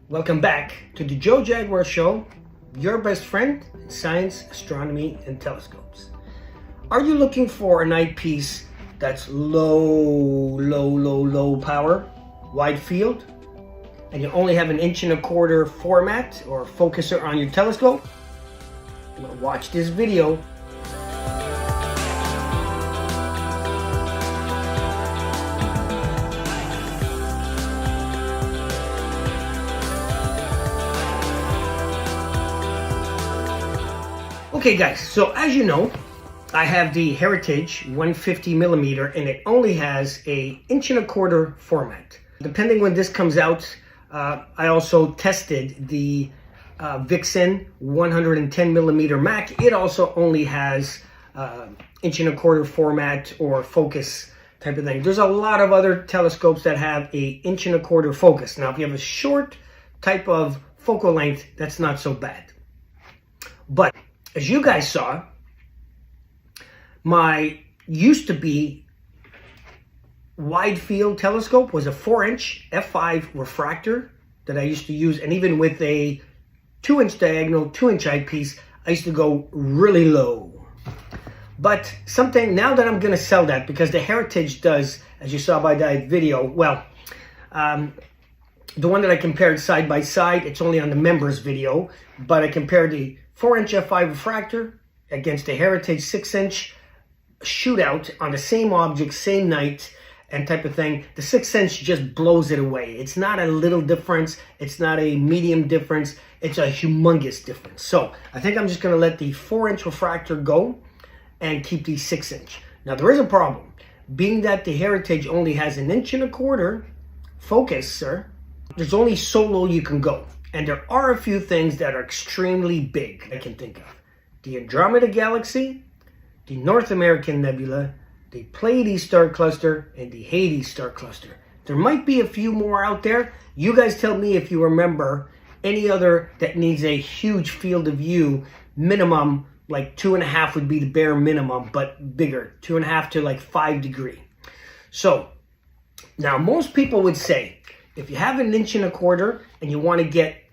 Welcome back to the Joe Jaguar Show, your best friend in science, astronomy, and telescopes. Are you looking for an eyepiece that's low power, wide field, and you only have an 1.25" format or focuser on your telescope? Well, watch this video. Okay guys, so as you know, I have the Heritage 150mm and it only has a 1.25" format. Depending when this comes out, I also tested the Vixen 110mm Mac. It also only has 1.25" format or focus type of thing. There's a lot of other telescopes that have a 1.25" focus. Now if you have a short type of focal length, that's not so bad. But as you guys saw, my used to be wide field telescope was a 4-inch f5 refractor that I used to use, and even with a 2-inch diagonal, 2-inch eyepiece, I used to go really low. But something, now that I'm gonna sell that, because the Heritage does, as you saw by that video, well, the one that I compared side by side, it's only on the members video, but I compared the 4-inch f5 refractor against the Heritage 6-inch shootout on the same object, same night, and type of thing. The 6-inch just blows it away. It's not a little difference. It's not a medium difference. It's a humongous difference. So I think I'm just going to let the 4-inch refractor go and keep the 6-inch. Now there is a problem. Being that the Heritage only has an 1.25" focus, sir, there's only so low you can go. And there are a few things that are extremely big I can think of. The Andromeda Galaxy, the North American Nebula, the Pleiades star cluster, and the Hades star cluster. There might be a few more out there. You guys tell me if you remember any other that needs a huge field of view. Minimum, like 2.5 would be the bare minimum, but bigger. 2.5 to like 5 degree. So, now most people would say, if you have an 1.25" and you want to get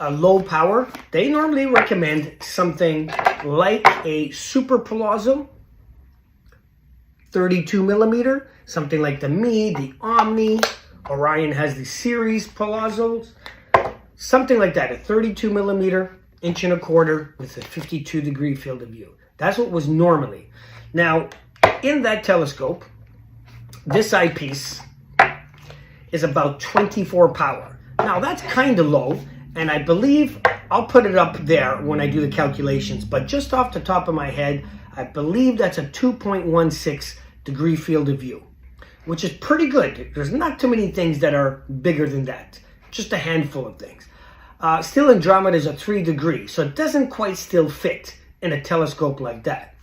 a low power, they normally recommend something like a Super Palazzo 32mm, something like the Me, the Omni. Orion has the Series Palazzos, something like that, a 32mm 1.25" with a 52-degree field of view. That's what was normally. Now, in that telescope, this eyepiece is about 24 power. Now that's kind of low, and I believe I'll put it up there when I do the calculations, but just off the top of my head, I believe that's a 2.16 degree field of view, which is pretty good. There's not too many things that are bigger than that, just a handful of things. Still, Andromeda is a 3 degree, so it doesn't quite still fit in a telescope like that.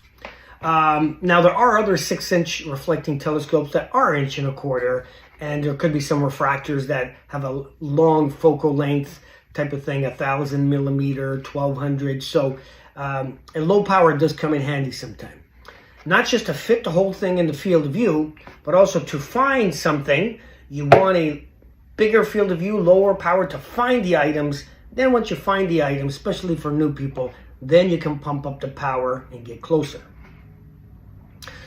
Now there are other 6-inch reflecting telescopes that are 1.25", and there could be some refractors that have a long focal length type of thing, 1,000mm, 1,200. So a low power does come in handy sometime. Not just to fit the whole thing in the field of view, but also to find something. You want a bigger field of view, lower power to find the items. Then once you find the items, especially for new people, then you can pump up the power and get closer.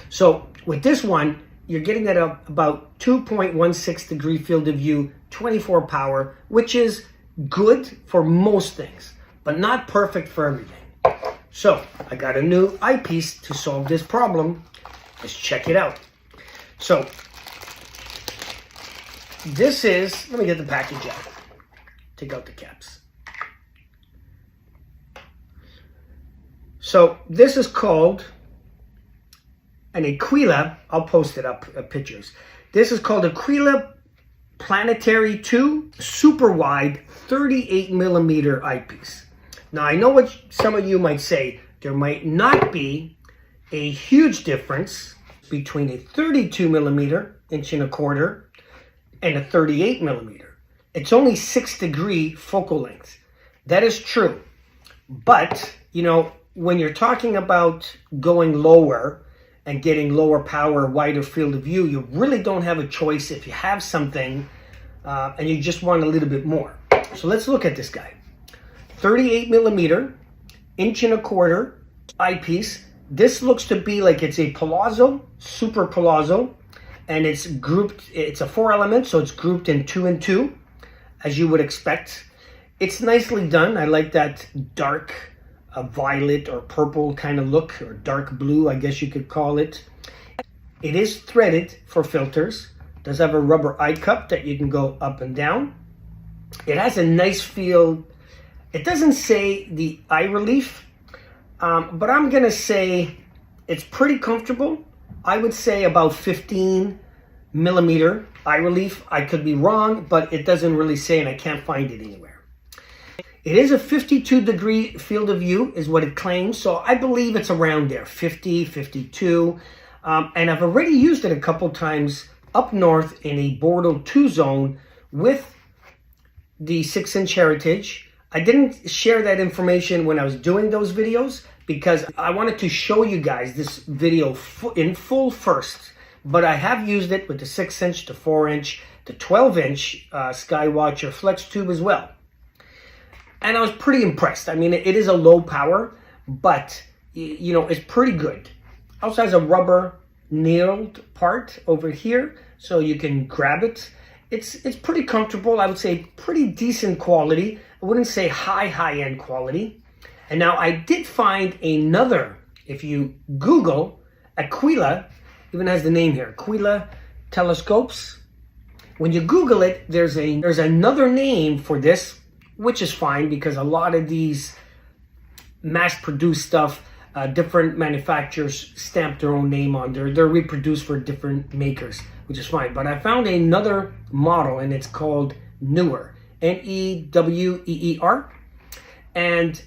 So with this one, you're getting at about 2.16 degree field of view, 24 power, which is good for most things, but not perfect for everything. So I got a new eyepiece to solve this problem. Let's check it out. So this is, let me get the package out. Take out the caps. So this is called an Aquila. I'll post it up, pictures. This is called Aquila Planetary 2 Super Wide 38mm eyepiece. Now I know what some of you might say. There might not be a huge difference between a 32mm 1.25" and a 38mm. It's only 6 degree focal length. That is true. But, you know, when you're talking about going lower and getting lower power, wider field of view, you really don't have a choice if you have something and you just want a little bit more. So let's look at this guy. 38 millimeter, inch and a quarter eyepiece. This looks to be like it's a palazzo, super palazzo, and it's grouped, it's a 4 element, so it's grouped in 2 and 2, as you would expect. It's nicely done. I like that dark violet or purple kind of look, or dark blue, I guess you could call it. It is threaded for filters. Does have a rubber eye cup that you can go up and down. It has a nice feel. It doesn't say the eye relief, but I'm gonna say it's pretty comfortable. I would say about 15 millimeter eye relief. I could be wrong, but it doesn't really say, and I can't find it anywhere. It is a 52-degree field of view is what it claims, so I believe it's around there, 50, 52. And I've already used it a couple times up north in a Bordeaux 2 zone with the 6-inch Heritage. I didn't share that information when I was doing those videos because I wanted to show you guys this video in full first. But I have used it with the 6-inch, the 4-inch, the 12-inch Skywatcher Flex Tube as well. And I was pretty impressed. I mean, it is a low power, but you know, it's pretty good. Also has a rubber nailed part over here, so you can grab it. It's pretty comfortable. I would say pretty decent quality. I wouldn't say high-end quality. And now I did find another, if you Google Aquila, even has the name here, Aquila telescopes. When you Google it, there's another name for this, which is fine because a lot of these mass-produced stuff, different manufacturers stamp their own name on there. They're reproduced for different makers, which is fine. But I found another model, and it's called Newer, Neweer. And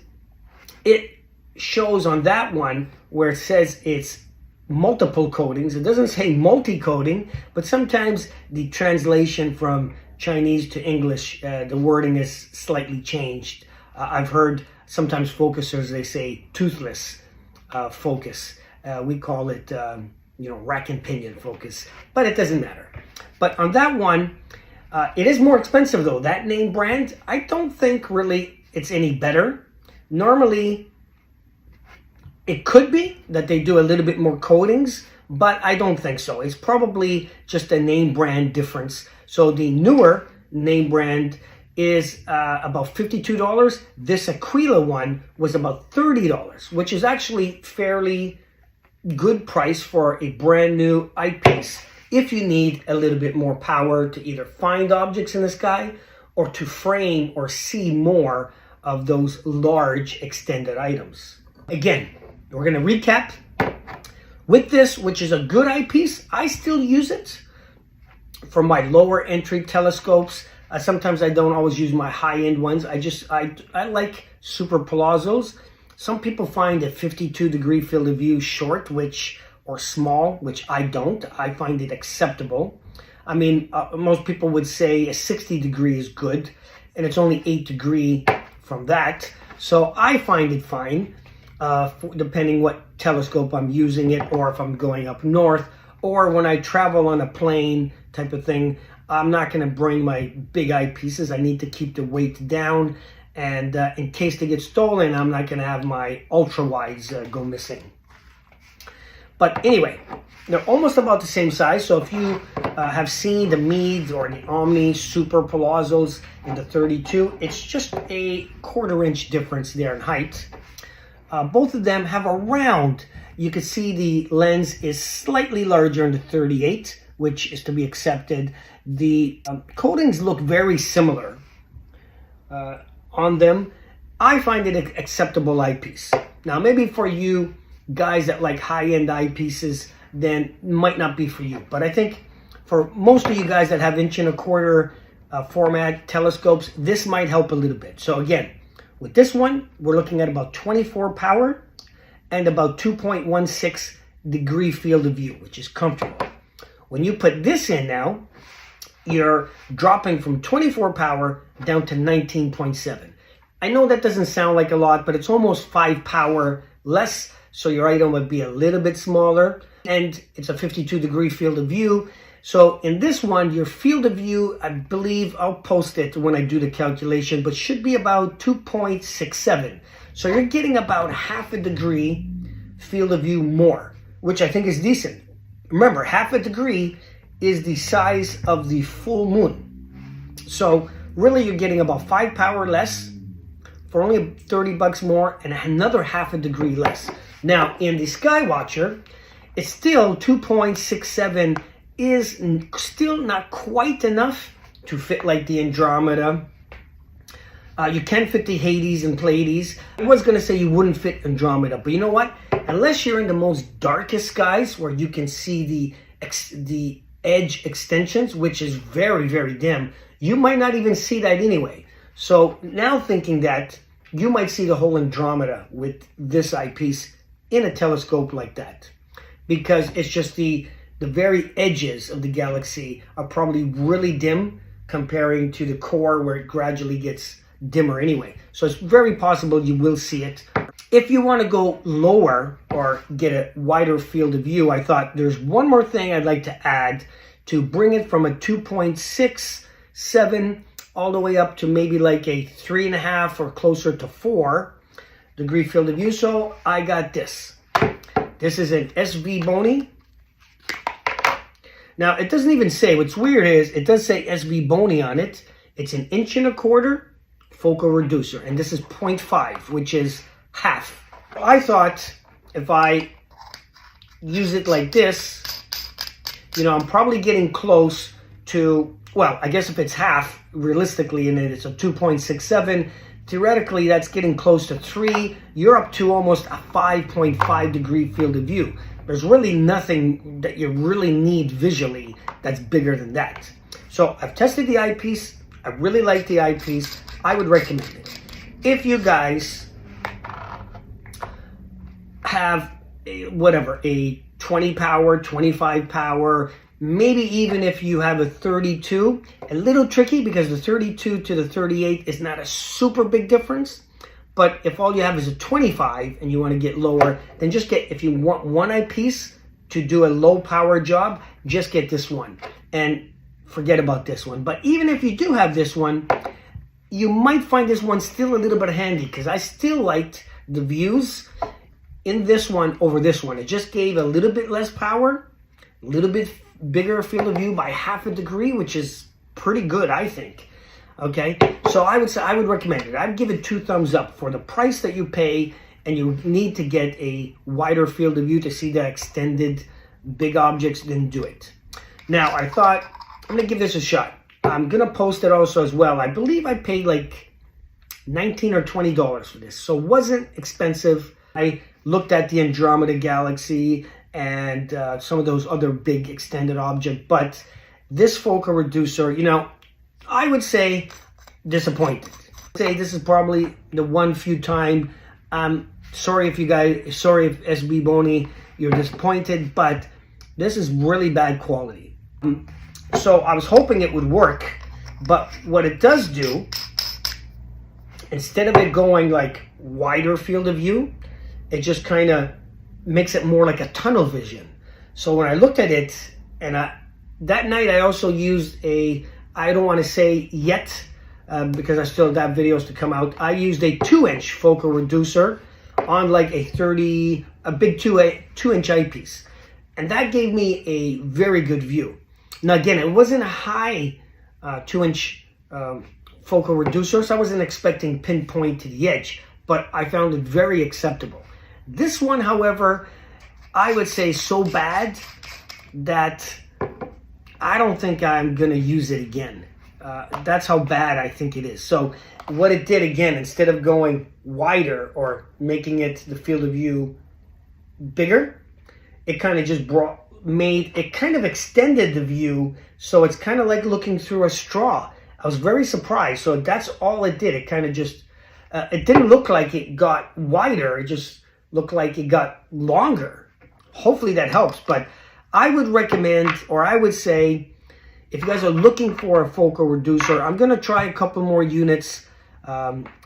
it shows on that one where it says it's multiple coatings. It doesn't say multi-coating, but sometimes the translation from Chinese to English, the wording is slightly changed. I've heard sometimes focusers, they say toothless focus. We call it, rack and pinion focus, but it doesn't matter. But on that one, it is more expensive though. That name brand, I don't think really it's any better. Normally, it could be that they do a little bit more coatings, but I don't think so. It's probably just a name brand difference. So the Newer name brand is about $52. This Aquila one was about $30, which is actually fairly good price for a brand new eyepiece if you need a little bit more power to either find objects in the sky or to frame or see more of those large extended items. Again, we're going to recap. With this, which is a good eyepiece, I still use it for my lower entry telescopes. Sometimes I don't always use my high-end ones. I like super palazzos. Some people find a 52-degree field of view short, or small, which I don't. I find it acceptable. I mean, most people would say a 60-degree is good, and it's only 8-degree from that. So I find it fine, depending what telescope I'm using it, or if I'm going up north, or when I travel on a plane type of thing. I'm not going to bring my big eyepieces. I need to keep the weight down, and in case they get stolen, I'm not going to have my ultra wides go missing. But anyway, they're almost about the same size. So if you have seen the Meads or the Omni Super Palazzos in the 32, it's just a 1/4 inch difference there in height. Both of them have a round. You can see the lens is slightly larger in the 38, which is to be accepted. The coatings look very similar on them. I find it an acceptable eyepiece. Now, maybe for you guys that like high-end eyepieces, then might not be for you. But I think for most of you guys that have 1 1/4 format telescopes, this might help a little bit. So again, with this one, we're looking at about 24 power and about 2.16 degree field of view, which is comfortable. When you put this in now, you're dropping from 24 power down to 19.7. I know that doesn't sound like a lot, but it's almost 5 power less, so your item would be a little bit smaller, and it's a 52-degree field of view, So in this one, your field of view, I believe, I'll post it when I do the calculation, but should be about 2.67. So you're getting about half a degree field of view more, which I think is decent. Remember, half a degree is the size of the full moon. So really you're getting about 5 power less for only 30 bucks more and another half a degree less. Now in the Skywatcher, it's still 2.67 is still not quite enough to fit like the Andromeda. You can fit the Hades and Pleiades. I was going to say you wouldn't fit Andromeda, but you know what? Unless you're in the most darkest skies where you can see the edge extensions, which is very, very dim, you might not even see that anyway. So now thinking that you might see the whole Andromeda with this eyepiece in a telescope like that, because it's just the very edges of the galaxy are probably really dim comparing to the core where it gradually gets dimmer anyway. So it's very possible you will see it. If you want to go lower or get a wider field of view, I thought there's one more thing I'd like to add to bring it from a 2.67 all the way up to maybe like a 3.5 or closer to 4 degree field of view. So I got this. This is an SV Bony. Now, it doesn't even say, what's weird is, it does say SV Bony on it. It's an 1.25" focal reducer, and this is 0.5, which is half. I thought if I use it like this, you know, I'm probably getting close to, well, I guess if it's half, realistically, and it's a 2.67, theoretically, that's getting close to 3. You're up to almost a 5.5 degree field of view. There's really nothing that you really need visually that's bigger than that. So I've tested the eyepiece. I really like the eyepiece. I would recommend it. If you guys have a 20 power, 25 power, maybe even if you have a 32, a little tricky because the 32 to the 38 is not a super big difference. But if all you have is a 25 and you want to get lower, then just get, if you want one eyepiece to do a low power job, just get this one and forget about this one. But even if you do have this one, you might find this one still a little bit handy, because I still liked the views in this one over this one. It just gave a little bit less power, a little bit bigger field of view by half a degree, which is pretty good, I think. Okay, so I would say I would recommend it. I'd give it 2 thumbs up for the price that you pay, and you need to get a wider field of view to see the extended big objects, then do it. Now, I thought I'm gonna give this a shot. I'm gonna post it also as well. I believe I paid like $19 or $20 for this, so it wasn't expensive. I looked at the Andromeda Galaxy and some of those other big extended objects, but this focal reducer, you know, I would say disappointed. I'd say this is probably the one few time. Sorry if SV Bony, you're disappointed, but this is really bad quality. So I was hoping it would work, but what it does do, instead of it going like wider field of view, it just kind of makes it more like a tunnel vision. So when I looked at it, and that night I also used a, I don't want to say yet, because I still have videos to come out. I used a 2-inch focal reducer on like a big 2-inch eyepiece. And that gave me a very good view. Now again, it wasn't a high 2-inch focal reducer, so I wasn't expecting pinpoint to the edge, but I found it very acceptable. This one, however, I would say so bad that I don't think I'm gonna use it again. That's how bad I think it is. So what it did again, instead of going wider or making it the field of view bigger, it kind of just kind of extended the view. So it's kind of like looking through a straw. I was very surprised. So that's all it did. It kind of just, it didn't look like it got wider. It just looked like it got longer. Hopefully that helps. But I would recommend, or I would say, if you guys are looking for a focal reducer, I'm going to try a couple more units.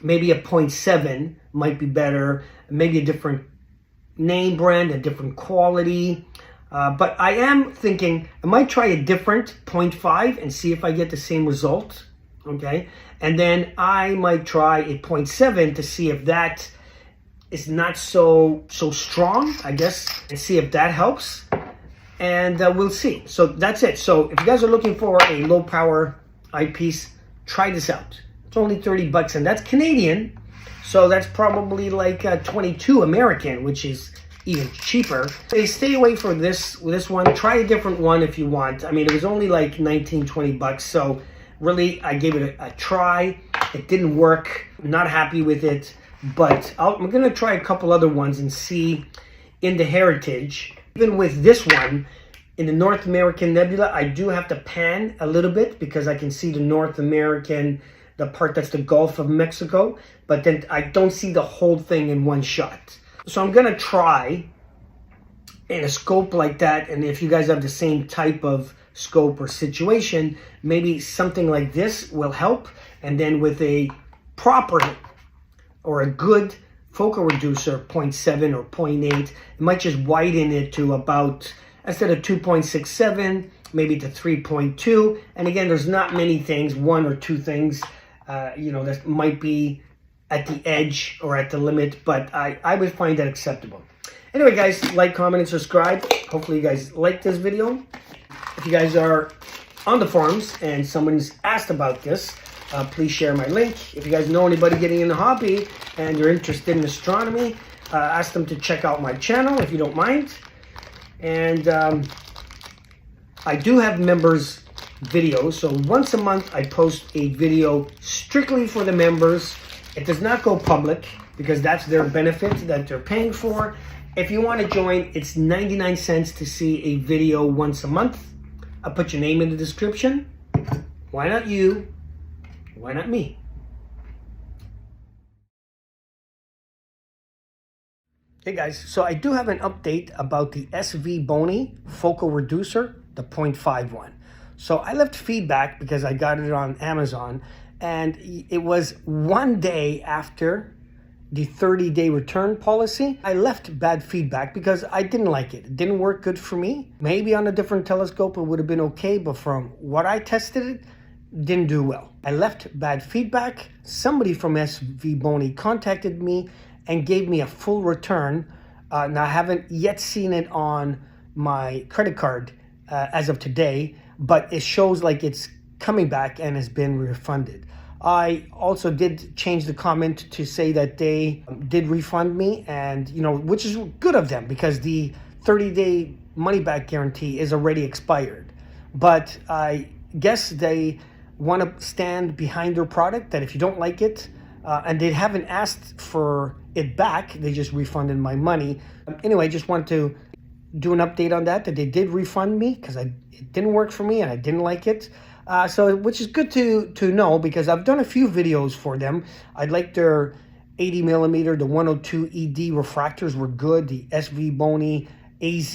Maybe a 0.7 might be better. Maybe a different name brand, a different quality. But I am thinking I might try a different 0.5 and see if I get the same result. Okay. And then I might try a 0.7 to see if that is not so strong, I guess, and see if that helps. And we'll see. So that's it. So if you guys are looking for a low power eyepiece, try this out. It's only 30 bucks, and that's Canadian. So that's probably like 22 American, which is even cheaper. Hey, stay away from this one. Try a different one if you want. I mean, it was only like 19, 20 bucks. So really, I gave it a try. It didn't work. I'm not happy with it. But I'm going to try a couple other ones and see in the heritage. Even with this one, in the North American nebula, I do have to pan a little bit because I can see the North American, the part that's the Gulf of Mexico, but then I don't see the whole thing in one shot. So I'm going to try in a scope like that, and if you guys have the same type of scope or situation, maybe something like this will help, and then with a proper or a good focal reducer, 0.7 or 0.8, it might just widen it to about, instead of 2.67, maybe to 3.2. And again, there's not many things, one or two things, that might be at the edge or at the limit, but I would find that acceptable. Anyway, guys, like, comment, and subscribe. Hopefully you guys like this video. If you guys are on the forums and someone's asked about this, please share my link. If you guys know anybody getting in the hobby and you're interested in astronomy, ask them to check out my channel if you don't mind. And I do have members videos, so once a month I post a video strictly for the members. It does not go public because that's their benefit that they're paying for. If you want to join, it's 99 cents to see a video once a month. I'll put your name in the description. Why not you? Why not me? Hey guys, so I do have an update about the SV Bony focal reducer, the 0.5 one. So I left feedback because I got it on Amazon, and it was one day after the 30-day return policy. I left bad feedback because I didn't like it. It didn't work good for me. Maybe on a different telescope it would have been okay, but from what I tested it, didn't do well. I left bad feedback. Somebody from SV Bony contacted me and gave me a full return. Now I haven't yet seen it on my credit card as of today, but it shows like it's coming back and has been refunded. I also did change the comment to say that they did refund me, and which is good of them because the 30-day money back guarantee is already expired. But I guess they want to stand behind their product, that if you don't like it, and they haven't asked for it back, they just refunded my money. Anyway, I just wanted to do an update on that they did refund me because it didn't work for me and I didn't like it. So which is good to know because I've done a few videos for them. I like their 80 millimeter, the 102 ED refractors were good. The SV Bony AZ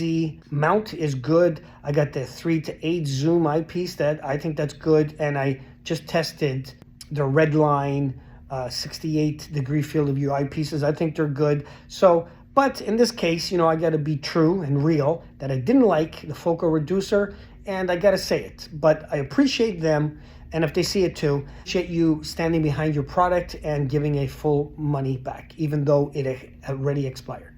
mount is good. I got the 3:8 zoom eyepiece that I think that's good, and I just tested the Redline 68-degree field of view eyepieces. I think they're good. So, but in this case, I got to be true and real that I didn't like the focal reducer, and I got to say it. But I appreciate them, and if they see it too, appreciate you standing behind your product and giving a full money back, even though it had already expired.